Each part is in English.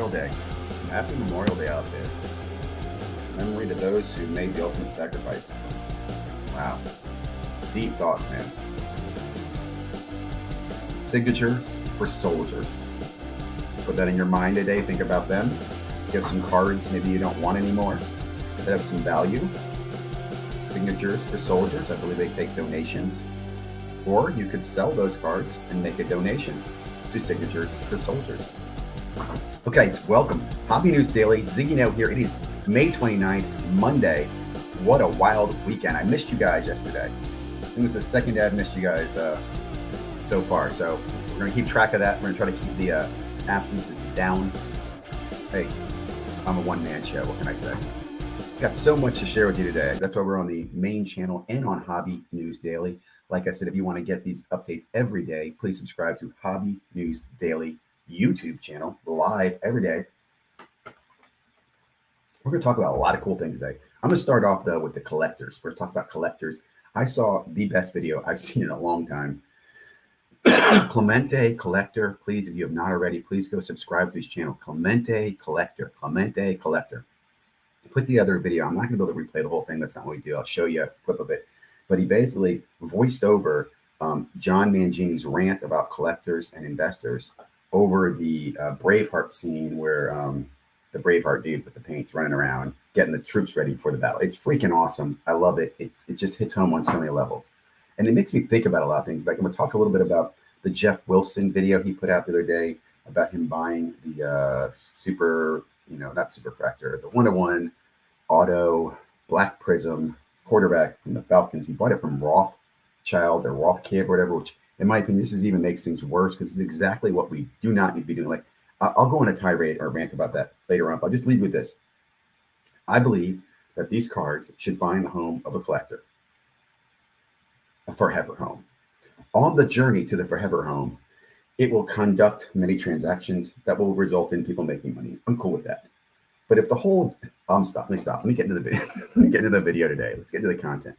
Memorial Day. Happy Memorial Day out there. Memory to those who made the ultimate sacrifice. Wow. Deep thoughts, man. Signatures for soldiers. So put that in your mind today. Think about them. You have some cards maybe you don't want anymore that have some value. Signatures for soldiers. I believe they take donations. Or you could sell those cards and make a donation to Signatures for Soldiers. Okay, so welcome. Hobby News Daily, zigging out here. It is May 29th, Monday. What a wild weekend. I missed you guys yesterday. I think it's the second day I've missed you guys so far. So we're going to keep track of that. We're going to try to keep the absences down. Hey, I'm a one-man show. What can I say? Got so much to share with you today. That's why we're on the main channel and on Hobby News Daily. Like I said, if you want to get these updates every day, please subscribe to Hobby News Daily YouTube channel, live every day. We're going to talk about a lot of cool things today. I'm going to start off, though, with the collectors. We're going to talk about collectors. I saw the best video I've seen in a long time. Clemente Collector. Please, if you have not already, please go subscribe to his channel. Clemente Collector. Clemente Collector. Put the other video. I'm not going to be able to replay the whole thing. That's not what we do. I'll show you a clip of it. But he basically voiced over John Mangini's rant about collectors and investors over the Braveheart scene where the Braveheart dude with the paints running around, getting the troops ready for the battle. It's freaking awesome. I love it. It just hits home on so many levels. And it makes me think about a lot of things. But I'm going to talk a little bit about the Jeff Wilson video he put out the other day about him buying the not superfractor, the 1-to-1 auto black prism quarterback from the Falcons. He bought it from Rothschild or Rothkid or whatever, which in my opinion, this even makes things worse because it's exactly what we do not need to be doing. Like, I'll go on a tirade or rant about that later on, but I'll just leave with this. I believe that these cards should find the home of a collector, a forever home. On the journey to the forever home, it will conduct many transactions that will result in people making money. I'm cool with that. But if the whole, let me get into the video. Let me get into the video today. Let's get into the content.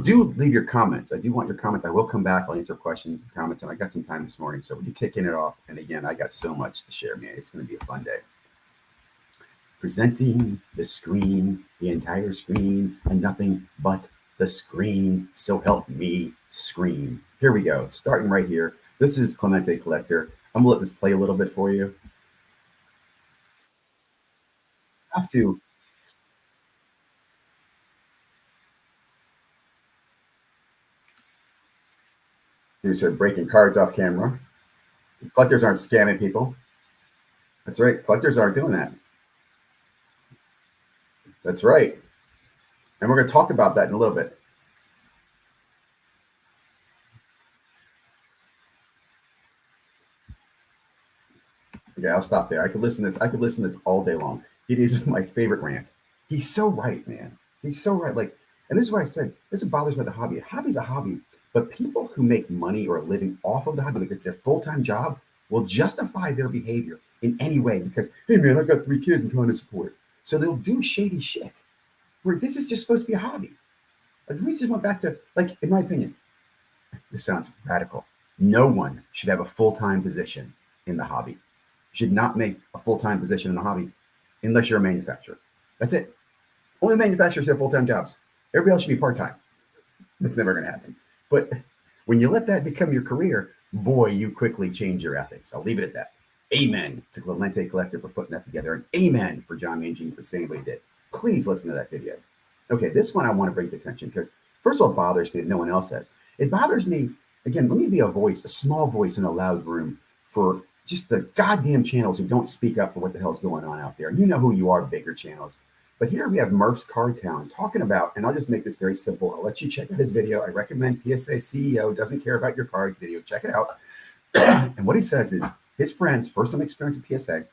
Do leave your comments. I do want your comments. I will come back. I'll answer questions and comments. And I got some time this morning. So we'll be kicking it off. And again, I got so much to share, man. It's going to be a fun day. Presenting the screen, the entire screen, and nothing but the screen. So help me scream. Here we go. Starting right here. This is Clemente Collector. I'm going to let this play a little bit for you. Have to. You start breaking cards off camera. Collectors aren't scamming people. That's right. Collectors aren't doing that. That's right. And we're going to talk about that in a little bit. Okay, I'll stop there. I could listen to this all day long. It is my favorite rant. He's so right, man. He's so right. Like, and this is what I said. This is what bothers me about the hobby. Hobby's a hobby, but people who make money or a living off of the hobby, like it's their full-time job, will justify their behavior in any way because, hey, man, I've got 3 kids I'm trying to support. So they'll do shady shit. Where this is just supposed to be a hobby. Like, we just went back to, like, in my opinion, this sounds radical. No one should have a full-time position in the hobby. You should not make a full-time position in the hobby unless you're a manufacturer. That's it. Only manufacturers have full-time jobs. Everybody else should be part-time. That's never going to happen. But when you let that become your career, boy, you quickly change your ethics. I'll leave it at that. Amen to Clemente Collector for putting that together. And amen for John Mangini for saying what he did. Please listen to that video. Okay, this one I want to bring to attention because, first of all, it bothers me that no one else has. It bothers me, again, let me be a voice, a small voice in a loud room for just the goddamn channels who don't speak up for what the hell's going on out there. And you know who you are, bigger channels. But here we have Murph's Card Town talking about, and I'll just make this very simple. I'll let you check out his video. I recommend PSA CEO doesn't care about your cards video. Check it out. And what he says is his friends, first time experience at PSA,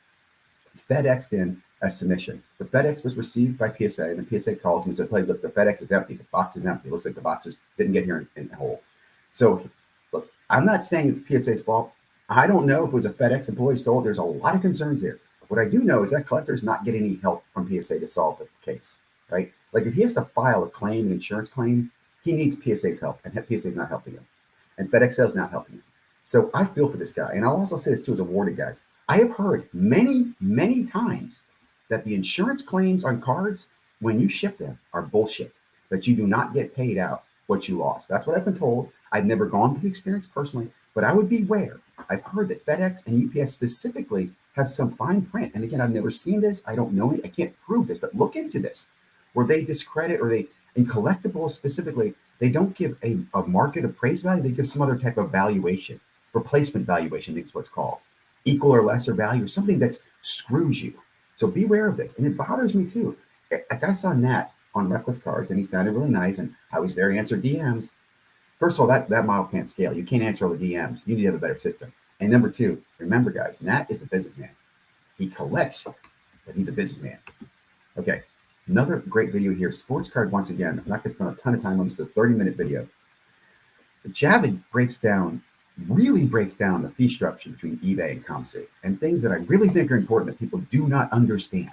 FedExed in a submission. The FedEx was received by PSA, and the PSA calls him and says, hey, look, the FedEx is empty. The box is empty. It looks like the boxers didn't get here in whole. So, look, I'm not saying it's the PSA's fault. I don't know if it was a FedEx employee stole it. There's a lot of concerns there. What I do know is that collector's not getting any help from PSA to solve the case, right? Like if he has to file a claim, an insurance claim, he needs PSA's help, and PSA's not helping him. And FedEx is not helping him. So I feel for this guy. And I'll also say this too as a warning, guys. I have heard many, many times that the insurance claims on cards when you ship them are bullshit, that you do not get paid out what you lost. That's what I've been told. I've never gone through the experience personally, but I would beware. I've heard that FedEx and UPS specifically have some fine print. And again, I've never seen this. I don't know it. I can't prove this, but look into this where they discredit or they, in collectibles specifically, they don't give a market appraised value. They give some other type of valuation, replacement valuation, I think is what's called, equal or lesser value, or something that screws you. So beware of this. And it bothers me too. Like I saw Nat on Reckless Cards and he sounded really nice and I was there to answer DMs. First of all, that model can't scale. You can't answer all the DMs. You need to have a better system. And number two, remember guys, Nat is a businessman. He collects, but he's a businessman. Okay, another great video here. Sports card, once again, I'm not going to spend a ton of time on this. It's a 30-minute video. But Javid really breaks down the fee structure between eBay and Comc and things that I really think are important that people do not understand.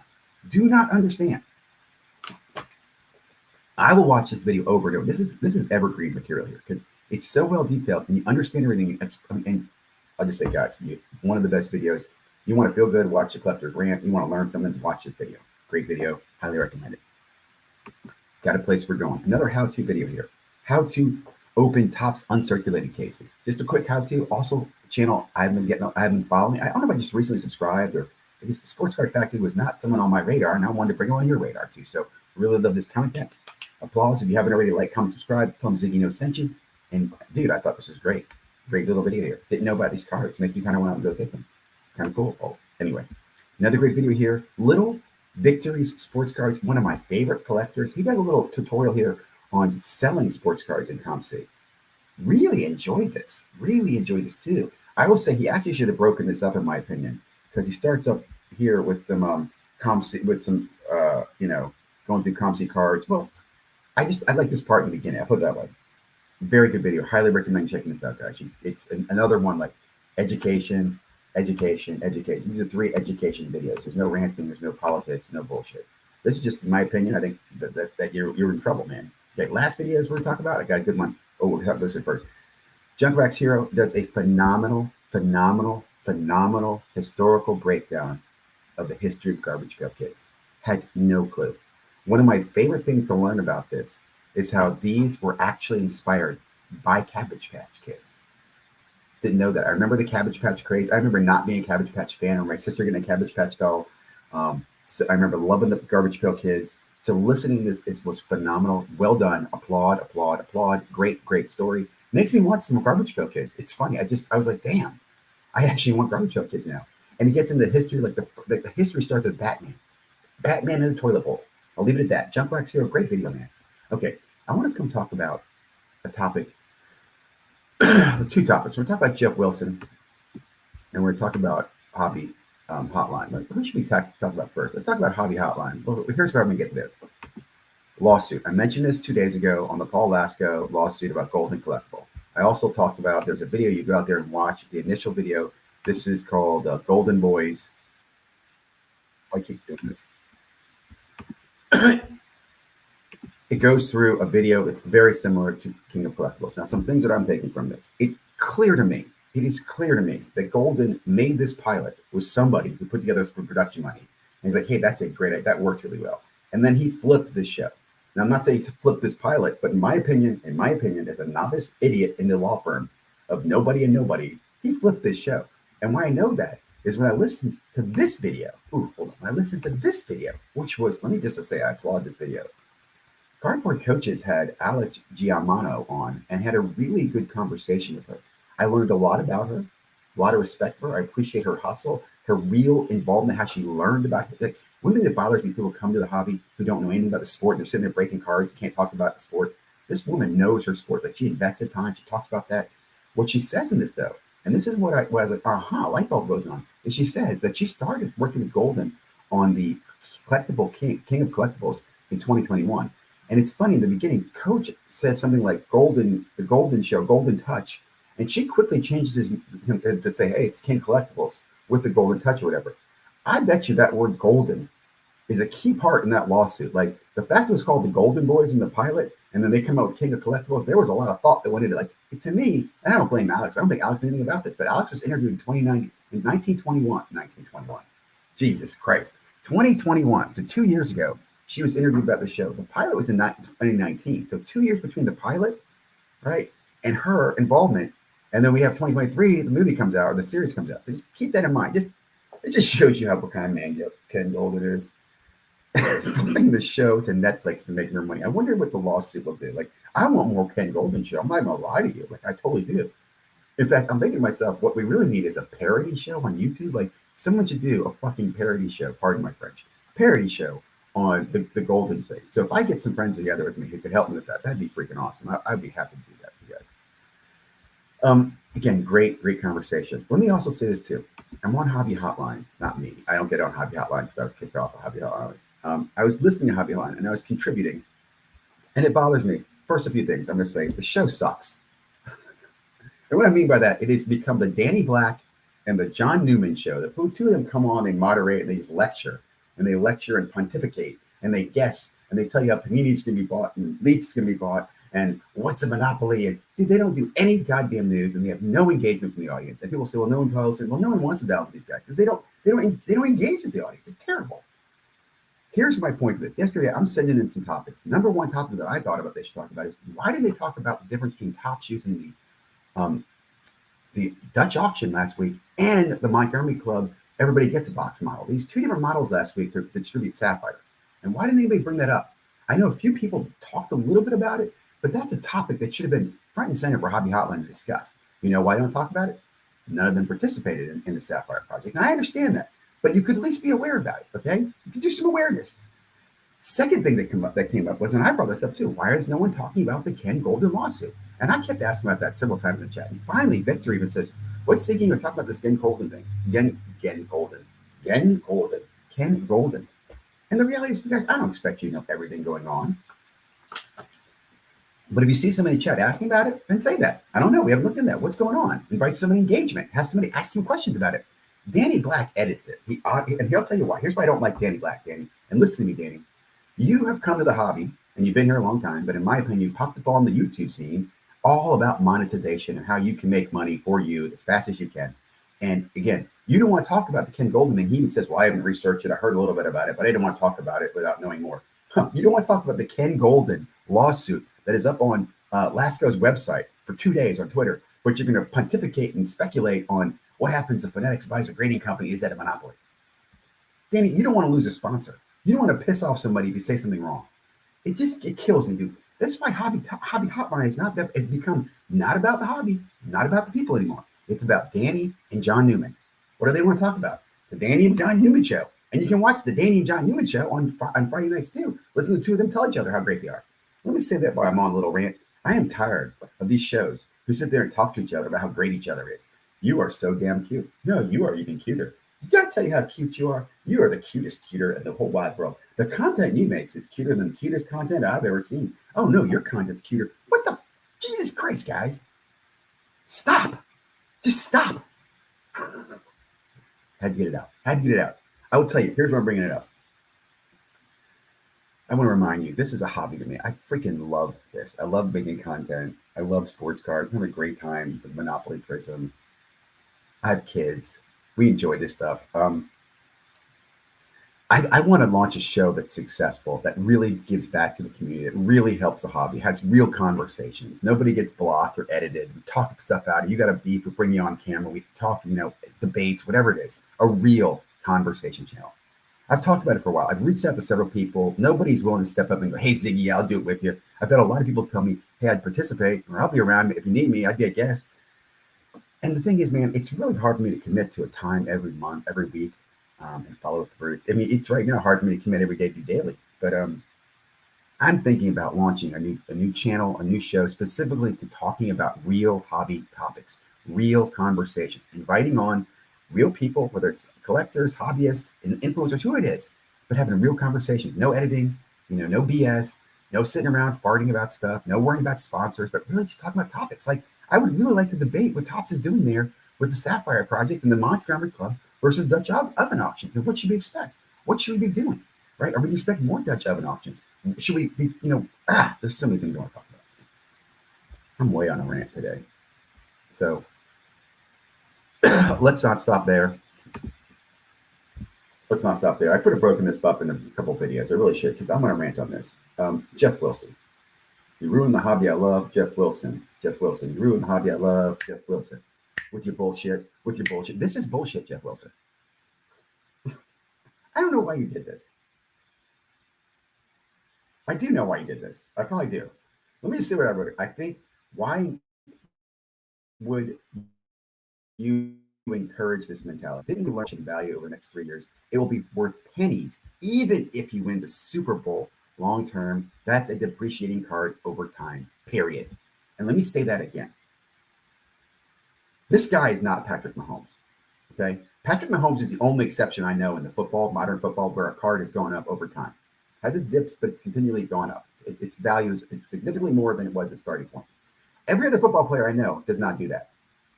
Do not understand. I will watch this video over and over. This is evergreen material here because it's so well detailed and you understand everything. And I'll just say, guys, one of the best videos. You want to feel good, watch the Collector's Rant. You want to learn something, watch this video. Great video. Highly recommend it. Got a place we're going. Another how-to video here. How to open Topps uncirculated cases. Just a quick how-to. Also, a channel I've been following. I don't know if I just recently subscribed or because Sports Card Factory was not someone on my radar, and I wanted to bring it on your radar too. So really love this content. Applause. If you haven't already, like, comment, subscribe. Tell them Ziggy No sent you. And dude, I thought this was great. Great little video here. Didn't know about these cards. Makes me kind of want to go get them. Kind of cool. Oh, anyway, another great video here. Little Victories Sports Cards. One of my favorite collectors. He does a little tutorial here on selling sports cards in Comc. Really enjoyed this. Really enjoyed this too. I will say he actually should have broken this up in my opinion because he starts up here with some Comc with some going through Comc cards. Well, I like this part in the beginning. I put it that way. Very good video. Highly recommend checking this out, guys. It's another one like education. These are 3 education videos. There's no ranting. There's no politics. No bullshit. This is just my opinion. I think that you're in trouble, man. Okay, last videos we're talking about. I got a good one. Oh, we'll talk about this first. Junkrax Hero does a phenomenal historical breakdown of the history of garbage pail kids. Had no clue. One of my favorite things to learn about this is how these were actually inspired by Cabbage Patch Kids. Didn't know that. I remember the Cabbage Patch craze. I remember not being a Cabbage Patch fan or my sister getting a Cabbage Patch doll. So I remember loving the Garbage Pail Kids. So listening to this was phenomenal. Well done. Applaud. Great story. Makes me want some Garbage Pail Kids. It's funny. I was like, damn, I actually want Garbage Pail Kids now. And it gets into history, like the history starts with Batman. Batman in the toilet bowl. I'll leave it at that. Junkrax Hero, great video, man. Okay, I want to come talk about a topic, 2 topics. We're talking about Jeff Wilson, and we're talking about Hobby Hotline. But who should we talk about first? Let's talk about Hobby Hotline. Well, here's where I'm going to get to there. Lawsuit. I mentioned this 2 days ago on the Paul Lasco lawsuit about Golden Collectible. I also talked about, there's a video you go out there and watch, the initial video. This is called Golden Boys. I keep doing this. It goes through a video that's very similar to King of Collectibles. Now, some things that I'm taking from this. It is clear to me that Golden made this pilot with somebody who put together some production money. And he's like, hey, that worked really well. And then he flipped this show. Now, I'm not saying to flip this pilot, but in my opinion, as a novice idiot in the law firm of nobody and nobody, he flipped this show. And why I know that is when I listened to this video. When I listened to this video, which was, let me just say, I applaud this video. Cardboard Coaches had Alex Giamano on and had a really good conversation with her. I learned a lot about her, a lot of respect for her. I appreciate her hustle, her real involvement, how she learned about it. Like, one thing that bothers me, people come to the hobby who don't know anything about the sport. They're sitting there breaking cards, can't talk about the sport. This woman knows her sport. Like, she invested time. She talks about that. What she says in this, though, and this is what I was like, light bulb goes on. And she says that she started working with Golden on the collectible King of Collectibles in 2021. And it's funny, in the beginning, Coach says something like Golden, the Golden Show, Golden Touch. And she quickly changes him to say, hey, it's King Collectibles with the Golden Touch or whatever. I bet you that word golden is a key part in that lawsuit. Like the fact it was called the Golden Boys in the pilot, and then they come out with King of Collectibles. There was a lot of thought that went into, like, to me, and I don't blame Alex. I don't think Alex knew anything about this, but Alex was interviewed in 1921. Jesus Christ. 2021. So 2 years ago, she was interviewed about the show. The pilot was in 2019. So 2 years between the pilot, right, and her involvement. And then we have 2023, the movie comes out, or the series comes out. So just keep that in mind. It just shows you what kind of man Ken Golden is. Flipping the show to Netflix to make more money. I wonder what the lawsuit will do. Like, I want more Ken Golden show. I'm not even gonna lie to you. Like, I totally do. In fact, I'm thinking to myself, what we really need is a parody show on YouTube. Like, someone should do a fucking parody show, pardon my French, parody show on the Golden thing. So if I get some friends together with me who could help me with that, that'd be freaking awesome. I'd be happy to do that for you guys. Again, great conversation. Let me also say this too. I'm on Hobby Hotline, not me. I don't get on Hobby Hotline because I was kicked off of Hobby Hotline. I was listening to Hobby Hotline and I was contributing, and it bothers me. First, a few things. I'm going to say the show sucks. And what I mean by that, it has become the Danny Black and the John Newman show. The two of them come on, they moderate, and they just lecture. And they lecture and pontificate, and they guess, and they tell you how Panini's going to be bought, and Leaf's going to be bought, and what's a monopoly. And dude, they don't do any goddamn news, and they have no engagement from the audience. And people say, well, no one calls it. Well, no one wants to download these guys because they don't engage with the audience. It's terrible. Here's my point for this. Yesterday, I'm sending in some topics. Number one topic that I thought about they should talk about is, why did they talk about the difference between Topps using the Dutch auction last week and the Montgomery Club Everybody Gets a Box model? These two different models last week to distribute Sapphire. And why didn't anybody bring that up? I know a few people talked a little bit about it, but that's a topic that should have been front and center for Hobby Hotline to discuss. You know why I don't talk about it? None of them participated in the Sapphire project. And I understand that, but you could at least be aware about it, okay? You could do some awareness. Second thing that came up was, and I brought this up too, why is no one talking about the Ken Golden lawsuit? And I kept asking about that several times in the chat. And finally, Victor even says, what's thinking of talking about this Ken Golden thing? Ken Golden. And the reality is, you guys, I don't expect you to know everything going on. But if you see somebody in chat asking about it, then say that. I don't know. We haven't looked into that. What's going on? Invite somebody engagement. Have somebody ask some questions about it. Danny Black edits it. And he'll tell you why. Here's why I don't like Danny Black, Danny. And listen to me, Danny. You have come to the hobby, and you've been here a long time, but in my opinion, you popped up on the YouTube scene all about monetization and how you can make money for you as fast as you can. And again, you don't want to talk about the Ken Golden thing. He even says, well, I haven't researched it. I heard a little bit about it, but I didn't want to talk about it without knowing more. You don't want to talk about the Ken Golden lawsuit that is up on Lasco's website for 2 days on Twitter, but you're going to pontificate and speculate on what happens if FedEx buys a grading company. Is that a monopoly? Danny, you don't want to lose a sponsor. You don't want to piss off somebody if you say something wrong. It kills me, dude. That's why Hobby Hotline has become not about the hobby, not about the people anymore. It's about Danny and John Newman. What do they want to talk about? The Danny and John Newman show. And you can watch the Danny and John Newman show on Friday nights too. Listen to the two of them tell each other how great they are. Let me say that while I'm on a little rant. I am tired of these shows who sit there and talk to each other about how great each other is. You are so damn cute. No, you are even cuter. You gotta tell you how cute you are. You are the cutest cuter in the whole wide world. The content you make is cuter than the cutest content I've ever seen. Oh no, your content's cuter. What the? Jesus Christ, guys. Stop. Just stop. Had to get it out. I will tell you, here's why I'm bringing it up. I want to remind you, this is a hobby to me. I freaking love this. I love making content. I love sports cards. I have a great time with Monopoly Prism. I have kids. We enjoy this stuff. I want to launch a show that's successful, that really gives back to the community, that really helps the hobby, has real conversations. Nobody gets blocked or edited. We talk stuff out. You got a beef, we bring you on camera. We talk, debates, whatever it is. A real conversation channel. I've talked about it for a while. I've reached out to several people. Nobody's willing to step up and go, hey, Ziggy, I'll do it with you. I've had a lot of people tell me, hey, I'd participate, or I'll be around. If you need me, I'd be a guest. And the thing is, man, it's really hard for me to commit to a time every month, every week, and follow through. I mean, it's right now hard for me to commit every day to daily. But I'm thinking about launching a new channel, a new show, specifically to talking about real hobby topics, real conversations, inviting on real people, whether it's collectors, hobbyists, and influencers, who it is, but having a real conversation. No editing, no BS, no sitting around farting about stuff, no worrying about sponsors, but really just talking about topics. Like, I would really like to debate what Topps is doing there with the Sapphire Project and the Montgomery Club versus Dutch oven auctions. And what should we expect? What should we be doing? right? Are we going to expect more Dutch oven auctions? Should we be, there's so many things I want to talk about. I'm way on a rant today. So let's not stop there. Let's not stop there. I could have broken this up in a couple of videos. I really should, because I'm going to rant on this. Jeff Wilson. You ruined the hobby I love, Jeff Wilson. Jeff Wilson. You ruined the hobby I love, Jeff Wilson. With your bullshit. This is bullshit, Jeff Wilson. I don't know why you did this. I do know why you did this. I probably do. Let me just say what I wrote. I think, why would you encourage this mentality? Didn't we learn value over the next 3 years? It will be worth pennies, even if he wins a Super Bowl long term. That's a depreciating card over time, period. And let me say that again. This guy is not Patrick Mahomes. Okay? Patrick Mahomes is the only exception I know in the modern football, where a card is going up over time. Has its dips, but it's continually gone up. Its value is significantly more than it was at starting point. Every other football player I know does not do that.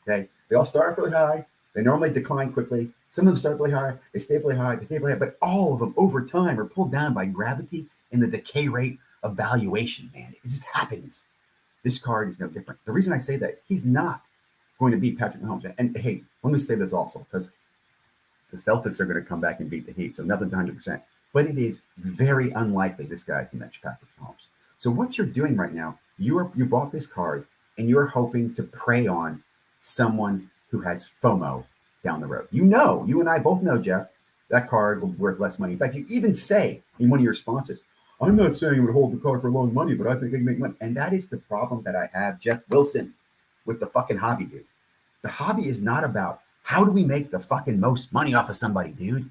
Okay? They all start off really high. They normally decline quickly. Some of them start really high. They stay really high. But all of them over time are pulled down by gravity and the decay rate of valuation, man. It just happens. This card is no different. The reason I say that is he's not going to beat Patrick Mahomes. And hey, let me say this also, because the Celtics are going to come back and beat the Heat. So nothing to 100%. But it is very unlikely this guy's the next Patrick Mahomes. So what you're doing right now, you bought this card and you're hoping to prey on someone who has FOMO down the road. You and I both know, Jeff, that card will be worth less money. In fact, you even say in one of your responses, I'm not saying it would hold the card for long money, but I think I can make money. And that is the problem that I have, Jeff Wilson, with the fucking hobby, dude. The hobby is not about how do we make the fucking most money off of somebody, dude.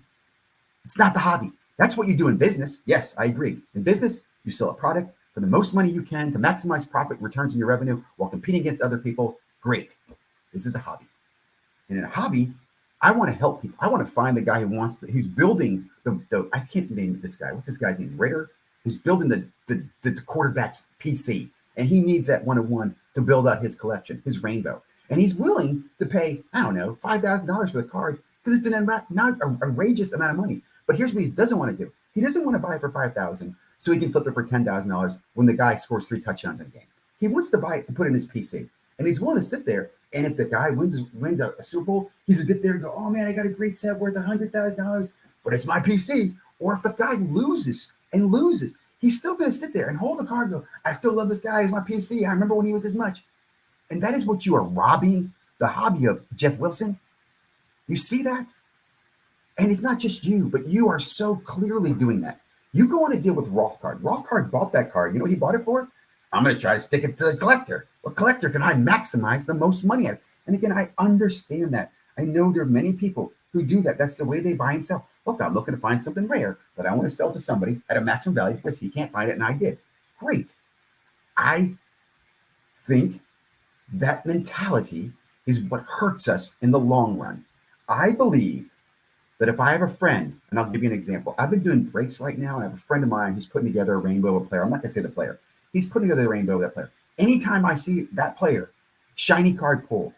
It's not the hobby. That's what you do in business. Yes, I agree. In business, you sell a product for the most money you can to maximize profit returns on your revenue while competing against other people. Great. This is a hobby. And in a hobby, I want to help people. I want to find the guy who's building the I can't name this guy. What's this guy's name? Ritter, who's building the quarterback's PC. And he needs that 101 to build out his collection, his rainbow. And he's willing to pay, I don't know, $5,000 for the card because it's an outrageous amount of money. But here's what he doesn't want to do. He doesn't want to buy it for $5,000 so he can flip it for $10,000 when the guy scores 3 touchdowns in a game. He wants to buy it to put in his PC. And he's willing to sit there. And if the guy wins a Super Bowl, he's going to get there and go, oh, man, I got a great set worth $100,000, but it's my PC. Or if the guy loses, he's still going to sit there and hold the card and go, I still love this guy. He's my PC. I remember when he was this much. And that is what you are robbing the hobby of, Jeff Wilson. You see that? And it's not just you, but you are so clearly doing that. You go on a deal with Rothcard. Rothcard bought that card. You know what he bought it for? I'm going to try to stick it to the collector. What collector can I maximize the most money at? And again, I understand that. I know there are many people who do that. That's the way they buy and sell. Look, I'm looking to find something rare that I want to sell to somebody at a maximum value because he can't find it and I did. Great. I think that mentality is what hurts us in the long run. I believe that if I have a friend, and I'll give you an example. I've been doing breaks right now, and I have a friend of mine who's putting together a rainbow of a player. I'm not going to say the player. He's putting together the rainbow of that player. Anytime I see that player, shiny card pulled,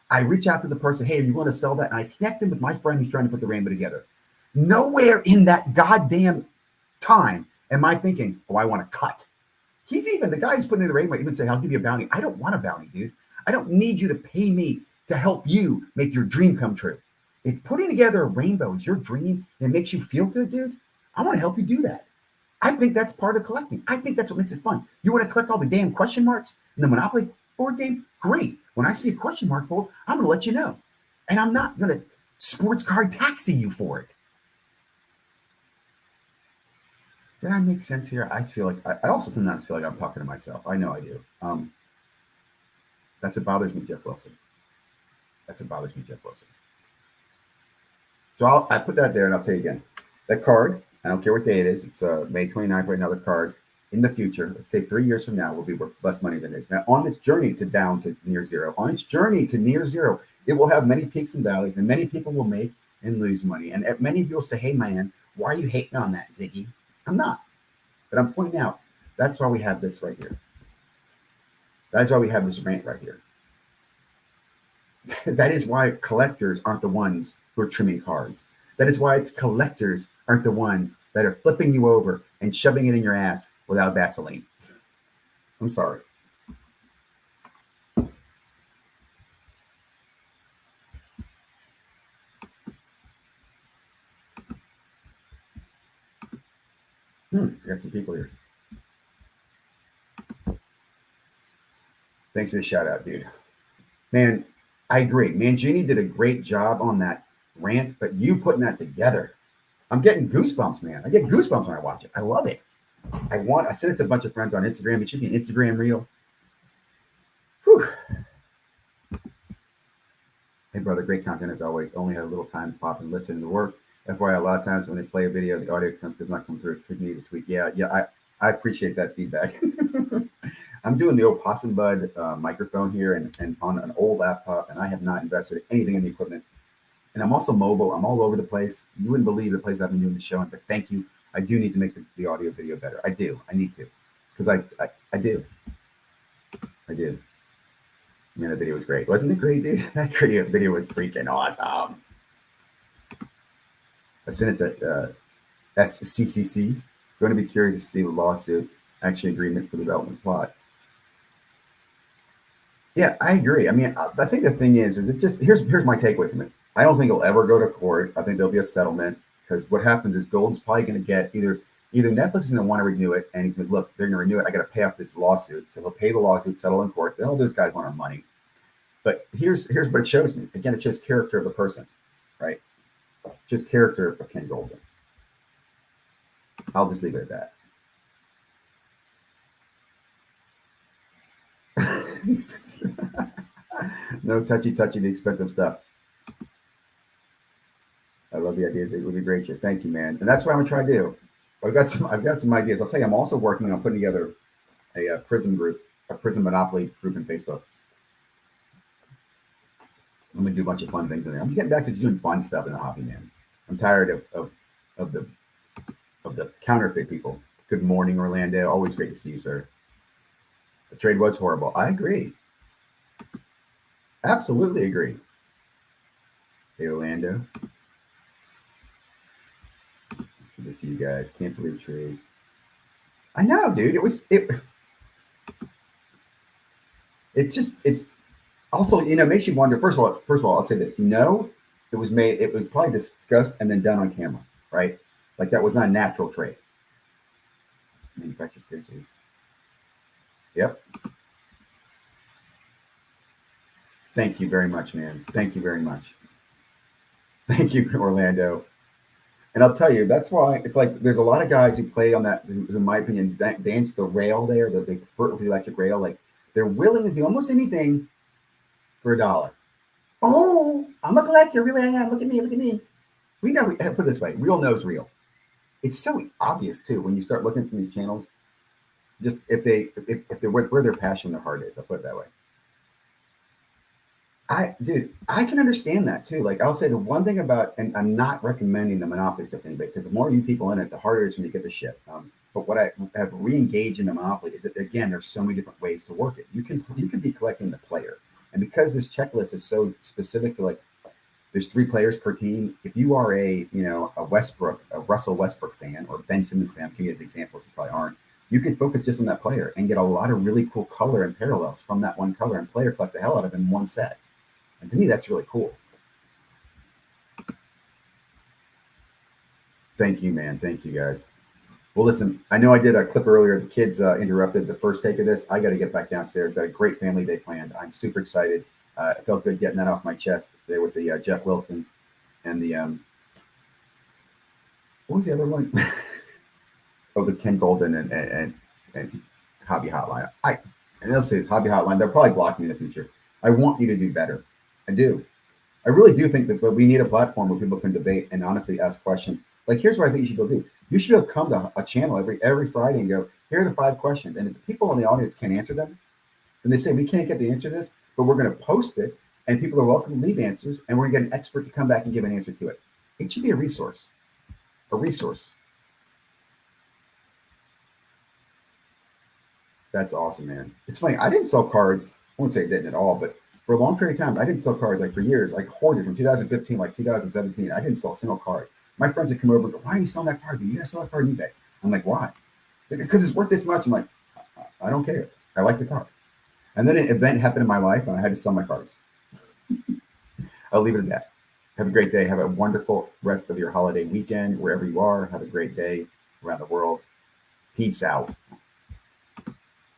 I reach out to the person, hey, are you willing to sell that? And I connect him with my friend who's trying to put the rainbow together. Nowhere in that goddamn time am I thinking, oh, I want to cut. The guy who's putting in the rainbow even say, I'll give you a bounty. I don't want a bounty, dude. I don't need you to pay me to help you make your dream come true. If putting together a rainbow is your dream and it makes you feel good, dude, I want to help you do that. I think that's part of collecting. I think that's what makes it fun. You want to collect all the damn question marks in the Monopoly board game? Great. When I see a question mark pulled, I'm going to let you know. And I'm not going to sports card taxi you for it. Did I make sense here? I feel like I also sometimes feel like I'm talking to myself. I know I do. That's what bothers me, Jeff Wilson. So I put that there, and I'll tell you again. That card, I don't care what day it is. It's May 29th right now. The card in the future, let's say 3 years from now, will be worth less money than it is. Now, on its journey to down to near zero, it will have many peaks and valleys, and many people will make and lose money. And many people say, hey, man, why are you hating on that, Ziggy? I'm not. But I'm pointing out, that's why we have this right here. That's why we have this rant right here. That is why collectors aren't the ones who are trimming cards. That is why collectors aren't the ones that are flipping you over and shoving it in your ass without Vaseline. I'm sorry. I got some people here. Thanks for the shout out, dude. Man, I agree. Mangini did a great job on that rant, but you putting that together, I'm getting goosebumps, man. I get goosebumps when I watch it. I love it. I sent it to a bunch of friends on Instagram. It should be an Instagram reel. Whew. Hey, brother, great content as always. Only had a little time to pop and listen to work. FYI, a lot of times when they play a video, the audio does not come through. Could need a tweak. Yeah, I appreciate that feedback. I'm doing the old Possum Bud microphone here and on an old laptop, and I have not invested anything in the equipment. And I'm also mobile. I'm all over the place. You wouldn't believe the place I've been doing the show in, but thank you. I do need to make the audio video better. I do. I need to. Because I do. I do. Man, the video was great. Wasn't it great, dude? That video was freaking awesome. I sent it to SCCC. Going to be curious to see the lawsuit, action agreement for the development plot. Yeah, I agree. I mean, I think the thing is it just here's my takeaway from it. I don't think it'll ever go to court. I think there'll be a settlement because what happens is Golden's probably going to get either Netflix is going to want to renew it, and he's going to look, they're going to renew it. I got to pay off this lawsuit, so he'll pay the lawsuit, settle in court. All those guys want our money. But here's what it shows me. Again, it shows character of the person, right? Just character of Ken Golden. I'll just leave it at that. No touchy the expensive stuff. I love the ideas. It would be great shit. Thank you, man. And that's what I'm gonna try to do. I've got some ideas. I'll tell you, I'm also working on putting together a prison monopoly group in Facebook. I'm gonna do a bunch of fun things in there. I'm getting back to doing fun stuff in the hobby, man. I'm tired of the counterfeit people. Good morning, Orlando. Always great to see you, sir. The trade was horrible. I agree. Absolutely agree. Hey, Orlando. Good to see you guys. Can't believe trade. I know, dude. It's also, makes you wonder. First of all, I'll say this. It was probably discussed and then done on camera, right? Like that was not a natural trade. Manufacturer's scarcity. Yep. Thank you very much, man. Thank you very much. Thank you, Orlando. And I'll tell you, that's why it's like there's a lot of guys who play on that, who in my opinion, dance the rail there, that they prefer the electric rail. Like they're willing to do almost anything for $1. Oh, I'm a collector. Really, I am. Look at me. We know, put it this way, real knows real. It's so obvious too when you start looking at some of these channels. Just if they're where their passion, their heart is. I'll put it that way. I can understand that too. Like I'll say the one thing about, and I'm not recommending the Monopoly stuff to anybody because the more you people in it, the harder it is when you get the shit. But what I have re-engaged in the Monopoly is that again, there's so many different ways to work it. You can be collecting the player, and because this checklist is so specific to like, there's 3 players per team. If you are a Russell Westbrook fan or Ben Simmons fan, give you as examples, you probably aren't. You can focus just on that player and get a lot of really cool color and parallels from that one color and player collect the hell out of in one set. And to me, that's really cool. Thank you, man. Thank you, guys. Well, listen, I know I did a clip earlier. The kids interrupted the first take of this. I got to get back downstairs. Got a great family day planned. I'm super excited. It felt good getting that off my chest there with the Jeff Wilson and the what was the other one? Oh, the Ken Golden and Hobby Hotline. And they'll say it's Hobby Hotline. They'll probably block me in the future. I want you to do better. I do. I really do think that, but we need a platform where people can debate and honestly ask questions. Like, here's what I think you should go do. You should be able to come to a channel every Friday and go, here are the 5 questions. And if the people in the audience can't answer them, then they say, we can't get the answer to this, but we're going to post it and people are welcome to leave answers and we're going to get an expert to come back and give an answer to it. It should be a resource. A resource. That's awesome, man. It's funny. I didn't sell cards. I won't say I didn't at all, but for a long period of time, I didn't sell cards. Like for years, like hoarded from 2015, like 2017. I didn't sell a single card. My friends would come over and go, "Why are you selling that card? You gotta sell that card on eBay." I'm like, "Why?" Because it's worth this much. I'm like, I don't care. I like the card. And then an event happened in my life, and I had to sell my cards. I'll leave it at that. Have a great day. Have a wonderful rest of your holiday weekend, wherever you are. Have a great day around the world. Peace out.